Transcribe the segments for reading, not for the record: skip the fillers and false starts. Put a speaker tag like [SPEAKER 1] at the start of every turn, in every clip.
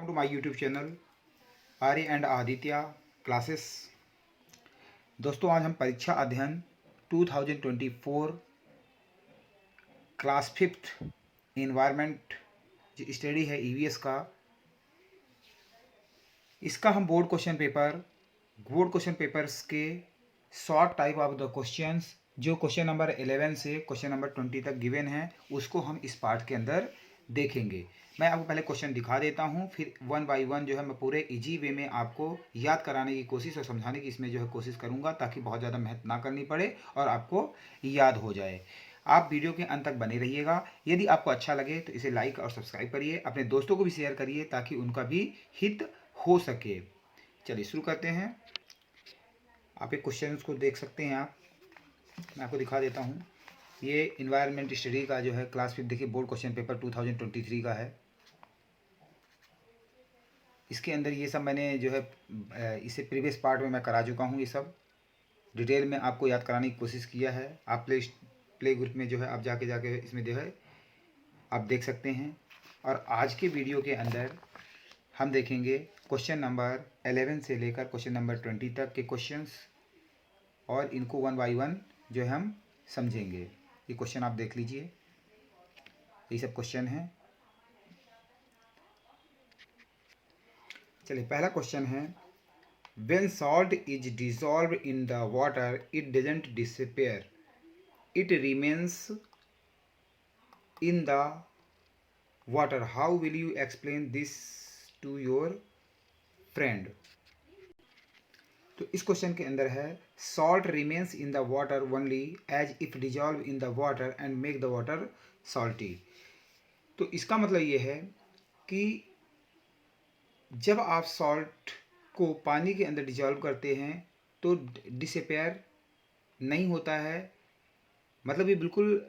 [SPEAKER 1] To my YouTube channel Arya and Aditya classes. दोस्तों, आज हम Pariksha Adhyayan 2024 class 5th environment जो स्टडी है ईवीएस का, इसका हम बोर्ड क्वेश्चन पेपर्स के short type of the questions जो क्वेश्चन नंबर 11 से क्वेश्चन नंबर 20 तक गिवन है, उसको हम इस पार्ट के अंदर देखेंगे। मैं आपको पहले क्वेश्चन दिखा देता हूं, फिर वन बाय वन जो है मैं पूरे इजी वे में आपको याद कराने की कोशिश और समझाने की इसमें जो है कोशिश करूंगा, ताकि बहुत ज़्यादा मेहनत ना करनी पड़े और आपको याद हो जाए। आप वीडियो के अंत तक बने रहिएगा। यदि आपको अच्छा लगे तो इसे लाइक और सब्सक्राइब करिए, अपने दोस्तों को भी शेयर करिए ताकि उनका भी हित हो सके। चलिए शुरू करते हैं। आप एक क्वेश्चन को देख सकते हैं। मैं आपको दिखा देता हूँ। ये इन्वायरमेंट स्टडी का जो है क्लास 5 देखिए बोर्ड क्वेश्चन पेपर 2023 का है। इसके अंदर ये सब मैंने जो है इसे प्रीवियस पार्ट में मैं करा चुका हूँ। ये सब डिटेल में आपको याद कराने की कोशिश किया है। आप प्ले ग्रुप में जो है आप जाके इसमें जो है आप देख सकते हैं। और आज के वीडियो के अंदर हम देखेंगे क्वेश्चन नंबर 11 से लेकर क्वेश्चन नंबर 20 तक के क्वेश्चंस, और इनको वन बाय वन जो है हम समझेंगे। ये क्वेश्चन आप देख लीजिए, ये सब क्वेश्चन हैं। चलिए, पहला क्वेश्चन है, when salt is dissolve in the water it doesn't disappear, it remains in the water, how will you explain this to your friend. तो इस क्वेश्चन के अंदर है, salt remains in the water only as if dissolve in the water and make the water salty. तो इसका मतलब ये है कि जब आप सॉल्ट को पानी के अंदर डिजॉल्व करते हैं तो डिसअपियर नहीं होता है, मतलब ये बिल्कुल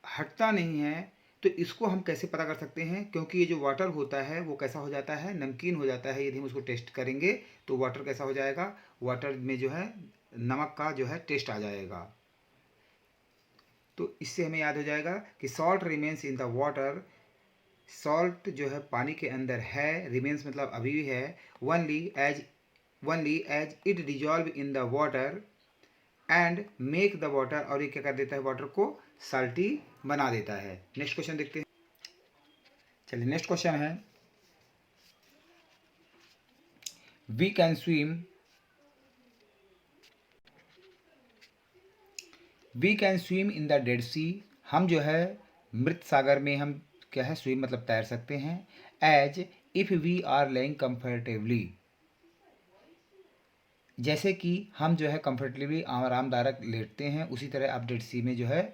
[SPEAKER 1] हटता नहीं है। तो इसको हम कैसे पता कर सकते हैं, क्योंकि ये जो वाटर होता है वो कैसा हो जाता है, नमकीन हो जाता है। यदि हम उसको टेस्ट करेंगे तो वाटर कैसा हो जाएगा, वाटर में जो है नमक का जो है टेस्ट आ जाएगा। तो इससे हमें याद हो जाएगा कि salt remains in the water, salt जो है पानी के अंदर है, रिमेन्स मतलब अभी भी है, only as it dissolve in the water and make the water, और ये क्या कर देता है, वाटर को साल्टी बना देता है। नेक्स्ट क्वेश्चन देखते हैं। चलिए, नेक्स्ट क्वेश्चन है, we can swim in the Dead Sea, हम जो है मृत सागर में हम क्या है, स्विम मतलब तैर सकते हैं। As if we are lying comfortably, जैसे कि हम जो है कंफर्टेबली आरामदायक लेटते हैं, उसी तरह आप डेड सी में जो है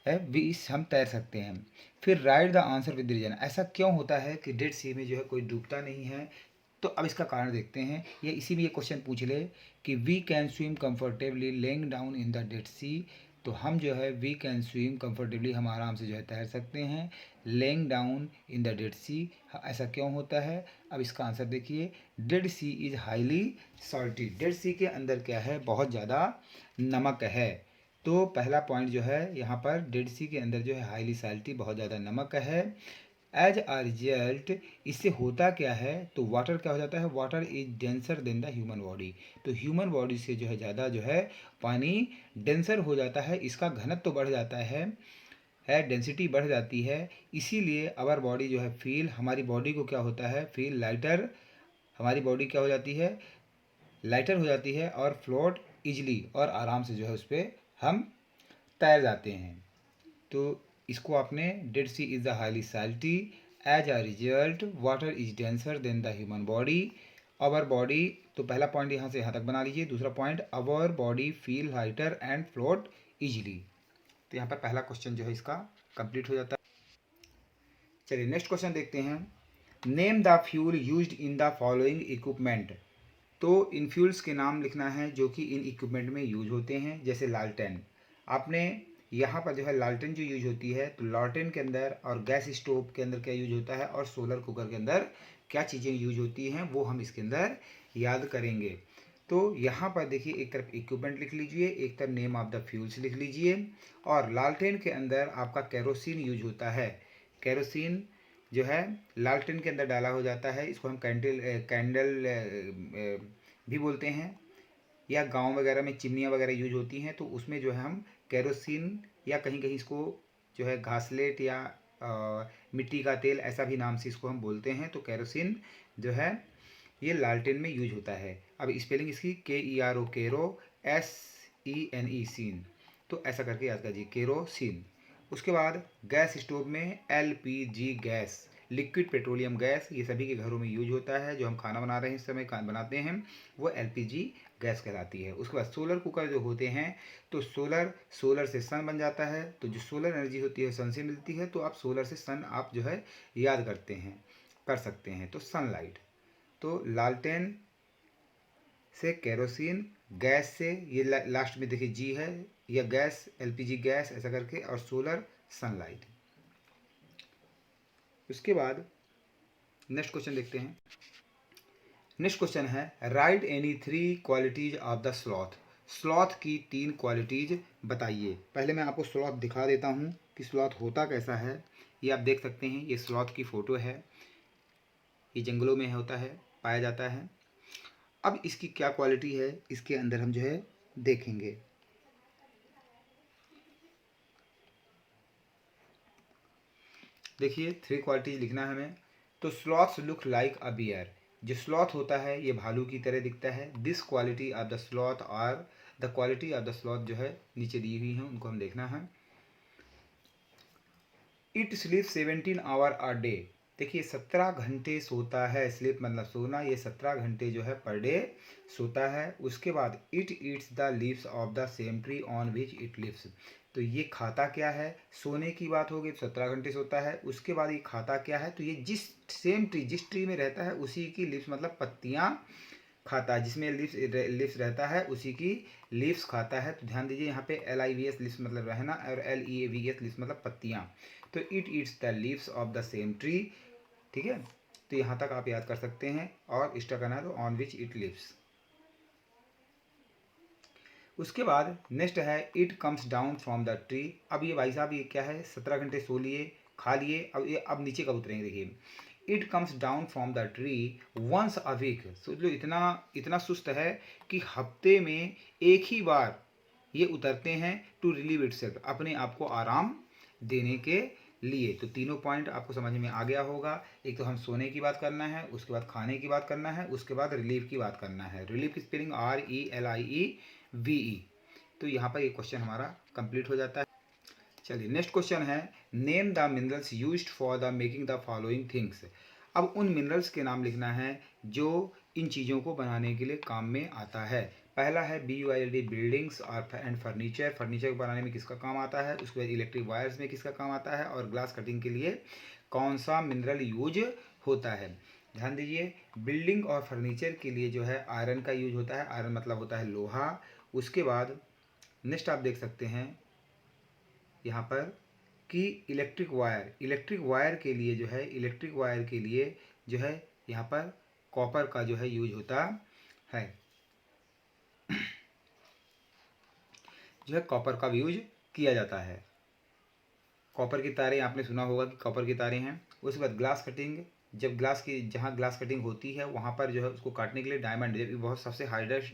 [SPEAKER 1] हम तैर सकते हैं। फिर write the answer with reason, ऐसा क्यों होता है कि डेड सी में जो है कोई डूबता नहीं है। तो अब इसका कारण देखते हैं। ये इसी में ये क्वेश्चन पूछ ले कि we can swim comfortably lying down in the Dead Sea, तो हम जो है वी कैन स्विम कंफर्टेबली, हम आराम से जो है तैर सकते हैं, lying down in the Dead Sea, ऐसा क्यों होता है। अब इसका आंसर देखिए, Dead Sea is highly salty, Dead Sea के अंदर क्या है, बहुत ज़्यादा नमक है। तो पहला पॉइंट जो है यहाँ पर, डेड सी के अंदर जो है हाईली सॉल्टी, बहुत ज़्यादा नमक है। एज अ रिजल्ट, इससे होता क्या है, तो वाटर क्या हो जाता है, water is denser than the human body, तो ह्यूमन बॉडी से जो है ज़्यादा जो है पानी डेंसर हो जाता है, इसका घनत्व तो बढ़ जाता है, डेंसिटी बढ़ जाती है। इसीलिए अवर बॉडी जो है फील, हमारी बॉडी को क्या होता है, फील लाइटर, हमारी बॉडी क्या हो जाती है, लाइटर हो जाती है, और फ्लोट इजली, और आराम से जो है उस पर हम तैर जाते हैं। तो इसको आपने, Dead Sea is the highly salty, as a result water is denser than the human body, our body, तो पहला पॉइंट यहाँ से यहाँ तक बना लीजिए। दूसरा point, our body feel lighter and float easily. तो यहाँ पर पहला क्वेश्चन जो है इसका कंप्लीट हो जाता है। चलिए, नेक्स्ट क्वेश्चन देखते हैं। Name the fuel used in the following equipment, तो इन फ्यूल्स के नाम लिखना है जो कि इन इक्विपमेंट में यूज होते हैं। जैसे लालटेन, आपने यहाँ पर जो है लालटेन जो यूज होती है, तो लालटेन के अंदर और गैस स्टोव के अंदर क्या यूज होता है, और सोलर कुकर के अंदर क्या चीज़ें यूज होती हैं, वो हम इसके अंदर याद करेंगे। तो यहाँ पर देखिए, एक तरफ इक्विपमेंट लिख लीजिए, एक तरफ नेम ऑफ द फ्यूल्स लिख लीजिए। और लालटेन के अंदर आपका केरोसिन यूज होता है, केरोसिन जो है लालटेन के अंदर डाला हो जाता है। इसको हम कैंडल भी बोलते हैं, या गांव वगैरह में चिमनियाँ वगैरह यूज होती हैं, तो उसमें जो है हम केरोसिन, या कहीं कहीं इसको जो है घासलेट या मिट्टी का तेल, ऐसा भी नाम से इसको हम बोलते हैं। तो केरोसिन जो है ये लालटेन में यूज होता है। अब स्पेलिंग इसकी KERO, केरो, SENE, सीन। तो ऐसा करके याद कीजिए, केरोसिन। उसके बाद गैस स्टोव में LPG gas, liquid petroleum gas, ये सभी के घरों में यूज होता है। जो हम खाना बना रहे हैं इस समय बनाते हैं, वो LPG गैस कहलाती है। उसके बाद सोलर कुकर जो होते हैं, तो सोलर से सन बन जाता है। तो जो सोलर एनर्जी होती है सन से मिलती है, तो आप सोलर से सन आप जो है याद कर सकते हैं। तो सनलाइट। तो लालटेन से केरोसिन, गैस से ये लास्ट में देखिए जी है, या गैस LPG गैस ऐसा करके, और सोलर सनलाइट। उसके बाद नेक्स्ट क्वेश्चन देखते हैं। नेक्स्ट क्वेश्चन है right any 3 qualities of the sloth. Sloth की 3 क्वालिटीज बताइए। पहले मैं आपको स्लॉथ दिखा देता हूँ कि स्लॉथ होता कैसा है। ये आप देख सकते हैं, ये स्लॉथ की फ़ोटो है। ये जंगलों में होता है, पाया जाता है। अब इसकी क्या क्वालिटी है, इसके अंदर हम जो है देखेंगे। देखिए 3 क्वालिटीज लिखना है हमें। तो sloths look like a bear. जो स्लॉथ होता है ये भालू की तरह दिखता है। This quality of the sloth, और the quality of the sloth जो है नीचे दी हुई हैं, उनको हम देखना है। It sleep 17 hour a day. देखिए 17 घंटे सोता है। स्लीप मतलब सोना, ये 17 घंटे जो है पर डे सोता है। उसके बाद it eats the leaves of the same tree on which it lives. तो ये खाता क्या है, सोने की बात होगी, 17 घंटे सोता है। उसके बाद ये खाता क्या है, तो ये जिस ट्री में रहता है उसी की लीव्स मतलब पत्तियाँ खाता है। जिसमें लिव्स रहता है उसी की लीव्स खाता है। तो ध्यान दीजिए यहाँ पे LIVS लीव्स मतलब रहना, और LEAVS लीव्स मतलब पत्तियाँ। तो it eats the leaves of the same tree. ठीक है, तो यहाँ तक आप याद कर सकते हैं। और इसका करना है तो ऑन विच इट लिव्स। उसके बाद नेक्स्ट है it comes down from the tree. अब ये भाई साहब ये क्या है, 17 घंटे सो लिए, खा लिए, अब नीचे कब उतरेंगे देखिए। It comes down from the tree once a week. सोच लो इतना इतना सुस्त है कि हफ्ते में एक ही बार ये उतरते हैं। टू रिलीव इटसेल्फ, अपने आप को आराम देने के लिए। तो तीनों पॉइंट आपको समझ में आ गया होगा। एक तो हम सोने की बात करना है, उसके बाद खाने की बात करना है, उसके बाद रिलीव की बात करना है। रिलीव की स्पेलिंग RELIEVE। तो यहाँ पर ये क्वेश्चन हमारा कंप्लीट हो जाता है। चलिए नेक्स्ट क्वेश्चन है name the minerals used for the making the following things. अब उन मिनरल्स के नाम लिखना है जो इन चीज़ों को बनाने के लिए काम में आता है। पहला है BUILD, बिल्डिंग्स और एंड फर्नीचर। फर्नीचर को बनाने में किसका काम आता है। उसके बाद इलेक्ट्रिक वायर्स में किसका काम आता है, और ग्लास कटिंग के लिए कौन सा मिनरल यूज होता है। ध्यान दीजिए, बिल्डिंग और फर्नीचर के लिए जो है आयरन का यूज होता है। आयरन मतलब होता है लोहा। उसके बाद नेक्स्ट आप देख सकते हैं यहाँ पर कि इलेक्ट्रिक वायर के लिए जो है, इलेक्ट्रिक वायर के लिए जो है यहाँ पर कॉपर का जो है यूज होता है। जो है कॉपर का यूज किया जाता है। कॉपर की तारें आपने सुना होगा कि कॉपर की तारें हैं। उसके बाद ग्लास कटिंग, जब जहाँ ग्लास कटिंग होती है वहाँ पर जो है उसको काटने के लिए डायमंड, जब बहुत सबसे हार्डेस्ट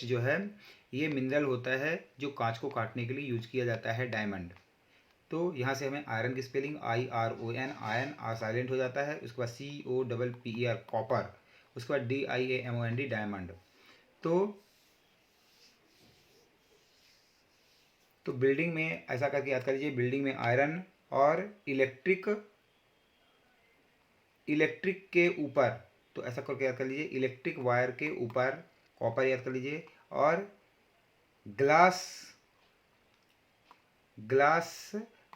[SPEAKER 1] जो है ये मिनरल होता है जो कांच को काटने के लिए यूज किया जाता है, डायमंड। तो यहाँ से हमें आयरन की spelling IRON, iron, R silent हो जाता है। उसके बाद COPPER, कॉपर। उसके बाद DIAMOND, डायमंड। तो बिल्डिंग में ऐसा करके याद कर लीजिए, बिल्डिंग में आयरन, और इलेक्ट्रिक के ऊपर, तो ऐसा करके याद कर लीजिए, इलेक्ट्रिक वायर के ऊपर कॉपर याद कर लीजिए। और ग्लास ग्लास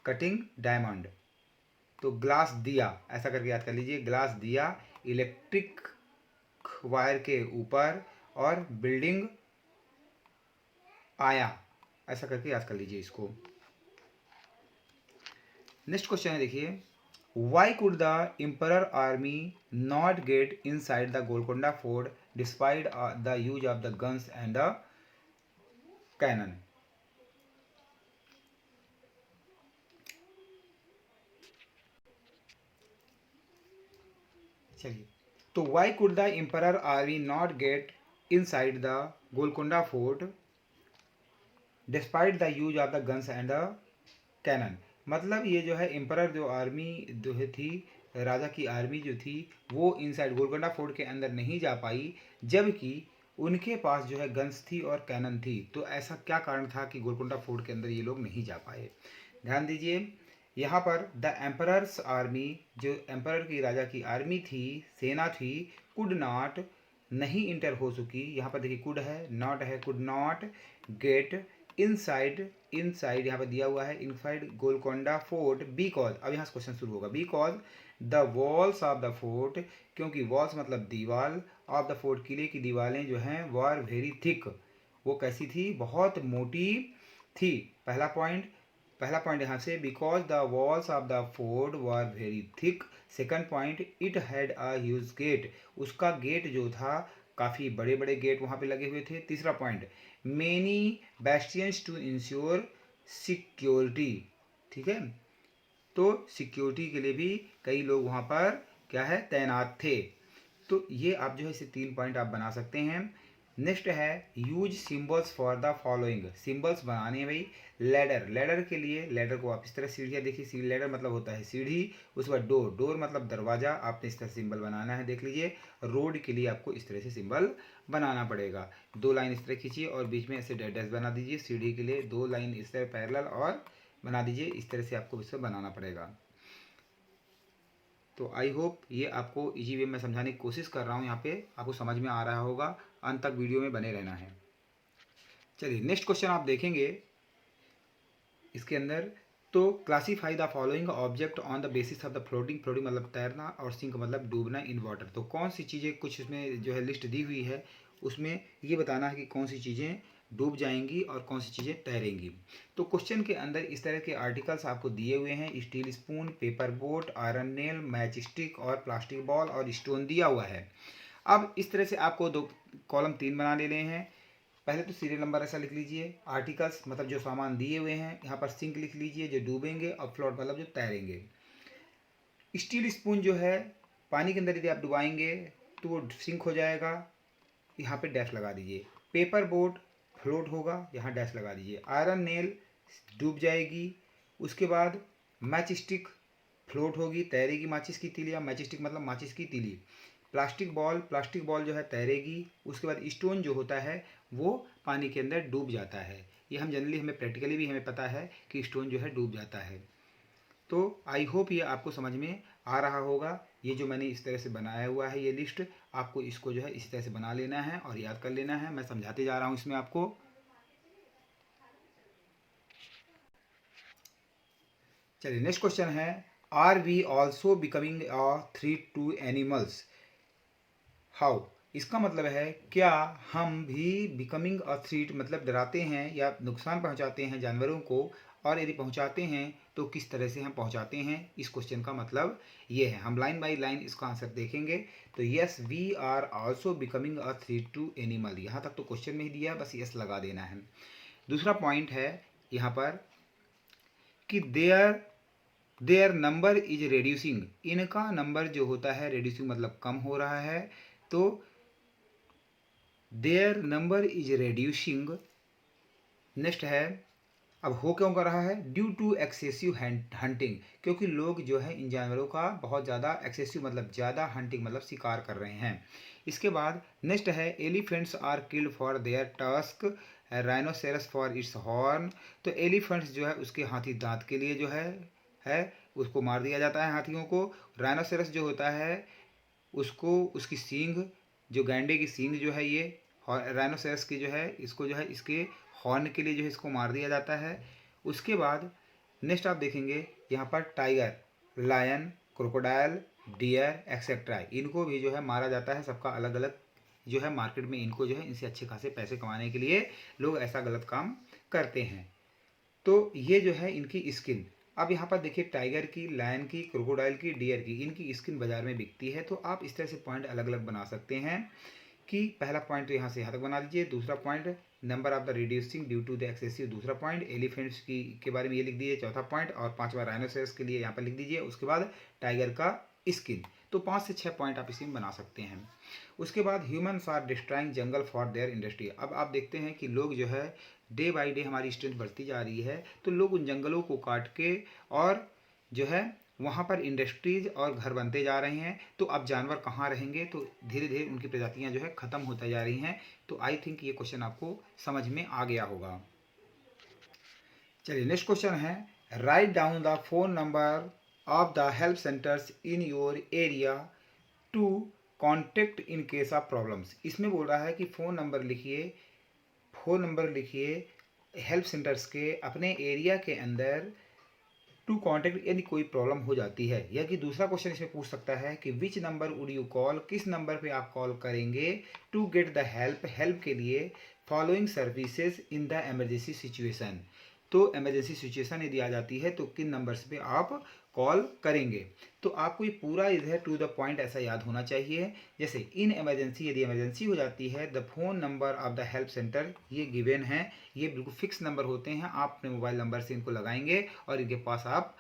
[SPEAKER 1] कटिंग डायमंड, तो ग्लास दिया ऐसा करके याद कर लीजिए। ग्लास दिया, इलेक्ट्रिक वायर के ऊपर, और बिल्डिंग आया, ऐसा करके याद कर लीजिए इसको। नेक्स्ट क्वेश्चन है देखिए, why could the emperor army not get inside the Golkonda fort despite the use of the guns and the cannon. चलिए, तो why could the emperor army not get inside the Golkonda fort despite the use of the guns and the cannon. मतलब ये जो है emperor जो army जो है थी, राजा की आर्मी जो थी, वो इनसाइड गोलकोंडा फोर्ट के अंदर नहीं जा पाई, जबकि उनके पास जो है गन्स थी और कैनन थी। तो ऐसा क्या कारण था कि गोलकोंडा फोर्ट के अंदर ये लोग नहीं जा पाए? ध्यान दीजिए, यहाँ पर द एम्परर्स आर्मी, जो एम्परर की राजा की आर्मी थी, सेना थी, कुड नॉट, नहीं इंटर हो चुकी। यहाँ पर देखिए कुड है, नॉट है, could not get inside, inside यहाँ पर दिया हुआ है, इनसाइड गोलकोंडा फोर्ट बिकॉज, अब यहाँ से क्वेश्चन शुरू होगा, because the walls of the fort, क्योंकि वॉल्स मतलब दीवार, ऑफ द फोर्ट किले की दीवारें जो हैं वर वेरी थिक, वो कैसी थी? बहुत मोटी थी। पहला पॉइंट यहाँ से, because the walls of the fort were very thick. Second point, it had a huge gate, उसका गेट जो था काफ़ी बड़े बड़े गेट वहाँ पे लगे हुए थे। तीसरा point, many bastions to ensure security, ठीक है, तो सिक्योरिटी के लिए भी कई लोग वहाँ पर क्या है, तैनात थे। तो ये आप जो है इसे 3 पॉइंट आप बना सकते हैं। नेक्स्ट है use symbols for the following, symbols बनाने हैं भाई। लैडर, लैडर के लिए, लैडर को आप इस तरह सीढ़ियाँ देखिए, सीढ़ी, लैडर मतलब होता है सीढ़ी। उसके बाद डोर, डोर मतलब दरवाज़ा, आपने इस तरह सिंबल बनाना है, देख लीजिए। रोड के लिए आपको इस तरह से सिंबल बनाना पड़ेगा। 2 लाइन इस तरह खींचिए और बीच में ऐसे डैश बना दीजिए। सीढ़ी के लिए 2 लाइन इस तरह पैरेलल और बना दीजिए, इस तरह से आपको इसे बनाना पड़ेगा। तो आई होप ये आपको इजी वे में समझाने की कोशिश कर रहा हूँ, यहाँ पे आपको समझ में आ रहा होगा। अंत तक वीडियो में बने रहना है। चलिए नेक्स्ट क्वेश्चन आप देखेंगे इसके अंदर, तो classify the following object on the basis of the floating, floating मतलब तैरना और सिंक मतलब डूबना इन वाटर। तो कौन सी चीज़ें, कुछ इसमें जो है लिस्ट दी हुई है, उसमें ये बताना है कि कौन सी चीज़ें डूब जाएंगी और कौन सी चीज़ें तैरेंगी। तो क्वेश्चन के अंदर इस तरह के आर्टिकल्स आपको दिए हुए हैं, steel spoon, paper boat, iron nail, match stick और प्लास्टिक बॉल और स्टोन दिया हुआ है। अब इस तरह से आपको दो कॉलम 3 बना लेने हैं। पहले तो सीरियल नंबर ऐसा लिख लीजिए, आर्टिकल्स मतलब जो सामान दिए हुए हैं, यहाँ पर सिंक लिख लीजिए जो डूबेंगे, और फ्लोट मतलब जो तैरेंगे। स्टील स्पून जो है पानी के अंदर यदि आप डुबाएंगे तो वो सिंक हो जाएगा, यहाँ पे डैश लगा दीजिए। पेपर बोट फ्लोट होगा, यहाँ डैश लगा दीजिए। आयरन नेल डूब जाएगी। उसके बाद मैच स्टिक फ्लोट होगी, तैरेगी, माचिस की तीली, या मैच स्टिक मतलब माचिस की तीली। प्लास्टिक बॉल, प्लास्टिक बॉल जो है तैरेगी। उसके बाद स्टोन जो होता है वो पानी के अंदर डूब जाता है। ये हम जनरली, हमें प्रैक्टिकली भी हमें पता है कि स्टोन जो है डूब जाता है। तो आई होप ये आपको समझ में आ रहा होगा। ये जो मैंने इस तरह से बनाया हुआ है ये लिस्ट, आपको इसको जो है इस तरह से बना लेना है और याद कर लेना है। मैं समझाते जा रहा हूँ इसमें आपको। चलिए नेक्स्ट क्वेश्चन है, are we also becoming a threat to animals, how. इसका मतलब है क्या हम भी बिकमिंग अ थ्रेट मतलब डराते हैं या नुकसान पहुंचाते हैं जानवरों को, और यदि पहुंचाते हैं तो किस तरह से हम पहुंचाते हैं। इस क्वेश्चन का मतलब ये है। हम लाइन बाय लाइन इसका आंसर देखेंगे। तो yes we are also becoming a threat to animal, यहाँ तक तो क्वेश्चन में ही दिया है, बस यस लगा देना है। दूसरा पॉइंट है यहाँ पर कि देयर नंबर इज रेड्यूसिंग, इनका नंबर जो होता है रेड्यूसिंग मतलब कम हो रहा है। तो their number is reducing. Next है, अब हो क्यों कर रहा है, ड्यू टू एक्सेसिव हंटिंग, क्योंकि लोग जो है इन जानवरों का बहुत ज़्यादा, एक्सेसिव मतलब ज़्यादा, हंटिंग मतलब शिकार कर रहे हैं। इसके बाद नेक्स्ट है, elephants are killed for their tusk, rhinoceros for its horn. तो एलिफेंट्स जो है उसके हाथी दांत के लिए जो है उसको मार दिया जाता है हाथियों को। राइनोसेरस जो होता है उसको, उसकी सींग, जो गैंडे की सींग जो है ये राइनोसेरस की जो है, इसको जो है इसके हॉर्न के लिए जो है इसको मार दिया जाता है। उसके बाद नेक्स्ट आप देखेंगे यहाँ पर tiger, lion, crocodile, deer etcetera, इनको भी जो है मारा जाता है। सबका अलग अलग जो है मार्केट में इनको जो है, इनसे अच्छे खासे पैसे कमाने के लिए लोग ऐसा गलत काम करते हैं। तो ये जो है इनकी स्किन, अब यहाँ पर देखिए टाइगर की, लायन की, क्रोकोडाइल की, डियर की, इनकी स्किन बाजार में बिकती है। तो आप इस तरह से पॉइंट अलग अलग बना सकते हैं कि पहला पॉइंट तो यहाँ से यहाँ तक बना लीजिए। दूसरा point, number of the reducing due to the excessive, दूसरा पॉइंट एलिफेंट्स की के बारे में ये लिख दीजिए, चौथा पॉइंट, और पांचवा राइनोसेरस के लिए यहाँ पर लिख दीजिए। उसके बाद टाइगर का स्किन। तो 5 से 6 पॉइंट आप इसमें बना सकते हैं। उसके बाद humans are destroying jungle for their industry. अब आप देखते हैं कि लोग जो है डे बाई डे हमारी स्ट्रेंथ बढ़ती जा रही है, तो लोग उन जंगलों को काट के और जो है वहाँ पर इंडस्ट्रीज और घर बनते जा रहे हैं। तो अब जानवर कहाँ रहेंगे, तो धीरे धीरे उनकी प्रजातियाँ जो है ख़त्म होती जा रही हैं। तो आई थिंक ये क्वेश्चन आपको समझ में आ गया होगा। चलिए नेक्स्ट क्वेश्चन है, write down the phone number of the help centres in your area to contact in case of problems. इसमें बोल रहा है कि फ़ोन नंबर लिखिए हेल्प सेंटर्स के अपने एरिया के अंदर टू कॉन्टेक्ट यदि कोई प्रॉब्लम हो जाती है। या कि दूसरा क्वेश्चन इसमें पूछ सकता है कि which number would you call, किस नंबर पे आप कॉल करेंगे टू गेट द हेल्प के लिए following services in the emergency situation. तो इमरजेंसी सिचुएशन यदि आ जाती है तो किन नंबर्स पे आप कॉल करेंगे। तो आपको ये पूरा इधर टू द पॉइंट ऐसा याद होना चाहिए। जैसे इन इमरजेंसी, यदि इमरजेंसी हो जाती है, the phone number of the help centre, ये गिवन है, ये बिल्कुल फिक्स नंबर होते हैं। आप अपने मोबाइल नंबर से इनको लगाएंगे और इनके पास आप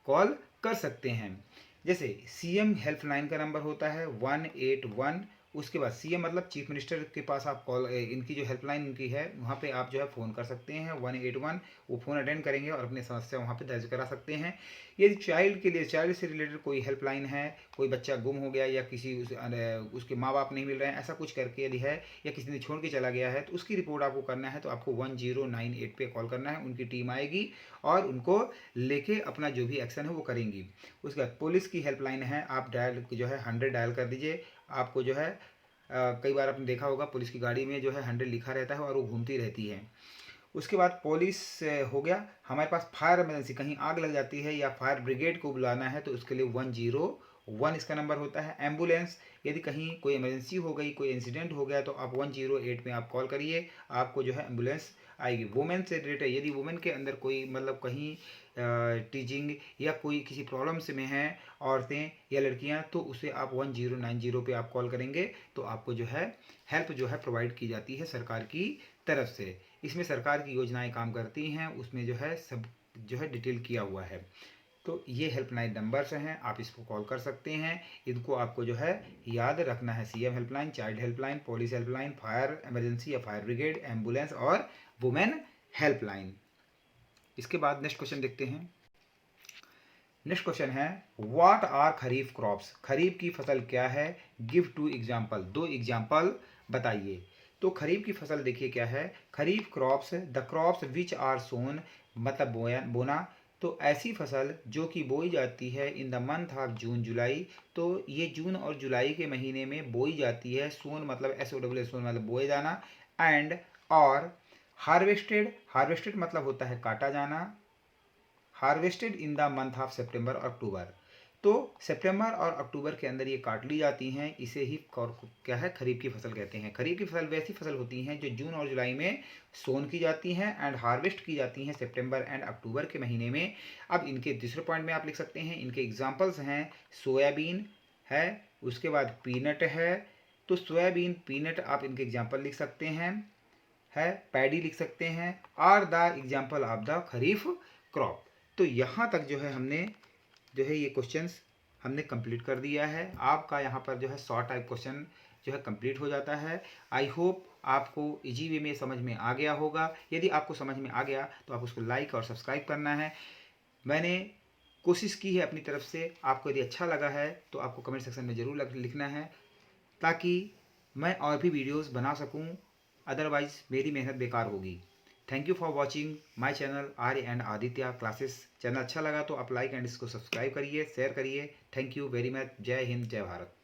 [SPEAKER 1] कॉल कर सकते हैं। जैसे सीएम हेल्पलाइन का नंबर होता है 181। उसके बाद सीएम मतलब चीफ मिनिस्टर के पास आप कॉल, इनकी जो हेल्पलाइन इनकी है वहाँ पे आप जो है फ़ोन कर सकते हैं 181। वो फ़ोन अटेंड करेंगे और अपनी समस्या वहाँ पे दर्ज करा सकते हैं। यदि चाइल्ड के लिए, चाइल्ड से रिलेटेड कोई हेल्पलाइन है, कोई बच्चा गुम हो गया या उसके माँ बाप नहीं मिल रहे हैं, ऐसा कुछ करके यदि है, या किसी ने छोड़ के चला गया है, तो उसकी रिपोर्ट आपको करना है तो आपको 1098 पे कॉल करना है। उनकी टीम आएगी और उनको लेके अपना जो भी एक्शन है वो करेंगी। उसके बाद पुलिस की हेल्पलाइन है, आप डायल जो है 100 डायल कर दीजिए। आपको जो है कई बार आपने देखा होगा पुलिस की गाड़ी में जो है 100 लिखा रहता है और वो घूमती रहती है। उसके बाद पुलिस हो गया। हमारे पास फायर इमरजेंसी, कहीं आग लग जाती है या फायर ब्रिगेड को बुलाना है तो उसके लिए 101 इसका नंबर होता है। एम्बुलेंस, यदि कहीं कोई इमरजेंसी हो गई, कोई इंसिडेंट हो गया तो आप 108 में आप कॉल करिए, आपको जो है एम्बुलेंस आएगी। वुमेन से रिलेटेड, यदि वुमेन के अंदर कोई मतलब कहीं टीजिंग या कोई किसी प्रॉब्लम से में हैं औरतें या लड़कियां, तो उसे आप 1090 पे आप कॉल करेंगे तो आपको जो है हेल्प जो है प्रोवाइड की जाती है सरकार की तरफ से। इसमें सरकार की योजनाएं काम करती हैं, उसमें जो है सब जो है डिटेल किया हुआ है। तो ये हेल्पलाइन नंबर्स हैं, आप इसको कॉल कर सकते हैं। इनको आपको जो है याद रखना है, CM helpline, child helpline, police helpline, fire emergency या फायर ब्रिगेड, एम्बुलेंस और वुमेन हेल्पलाइन। इसके बाद नेक्स्ट क्वेश्चन देखते हैं। नेक्स्ट क्वेश्चन है, व्हाट आर खरीफ क्रॉप्स। खरीफ की फसल क्या है, गिव 2 एग्जाम्पल, 2 एग्जाम्पल बताइए। तो खरीफ की फसल देखिए क्या है, kharif crops the crops which are sown, मतलब बोना। तो ऐसी फसल जो कि बोई जाती है in the month of June July. तो ये जून और जुलाई के महीने में बोई जाती है। सोन मतलब SOWN, सोन मतलब बोए जाना। एंड और हार्वेस्टेड, हार्वेस्टेड मतलब होता है काटा जाना। Harvested in the month of September और अक्टूबर। तो सितंबर और अक्टूबर के अंदर ये काट ली जाती हैं, इसे ही क्या है, खरीफ की फसल कहते हैं। खरीफ की फसल वैसी फसल होती हैं जो जून और जुलाई में सोन की जाती हैं एंड हार्वेस्ट की जाती हैं सितंबर एंड अक्टूबर के महीने में। अब इनके दूसरे पॉइंट में आप लिख सकते हैं, इनके एग्जाम्पल्स हैं सोयाबीन है, उसके बाद पीनट है। तो सोयाबीन पीनट आप इनके एग्जाम्पल लिख सकते हैं, है पैडी लिख सकते हैं, are the example of the kharif crop. तो यहाँ तक जो है हमने जो है ये क्वेश्चंस हमने कंप्लीट कर दिया है। आपका यहाँ पर जो है शॉर्ट टाइप क्वेश्चन जो है कंप्लीट हो जाता है। आई होप आपको इजी वे में समझ में आ गया होगा। यदि आपको समझ में आ गया तो आप उसको लाइक और सब्सक्राइब करना है। मैंने कोशिश की है अपनी तरफ से, आपको यदि अच्छा लगा है तो आपको कमेंट सेक्शन में ज़रूर लिखना है ताकि मैं और भी वीडियोस बना सकूं, अदरवाइज़ मेरी मेहनत बेकार होगी। Thank you for watching my channel Arya and Aditya classes. Channel अच्छा लगा तो आप लाइक एंड इसको सब्सक्राइब करिए, शेयर करिए। Thank you very much. जय हिंद, जय भारत।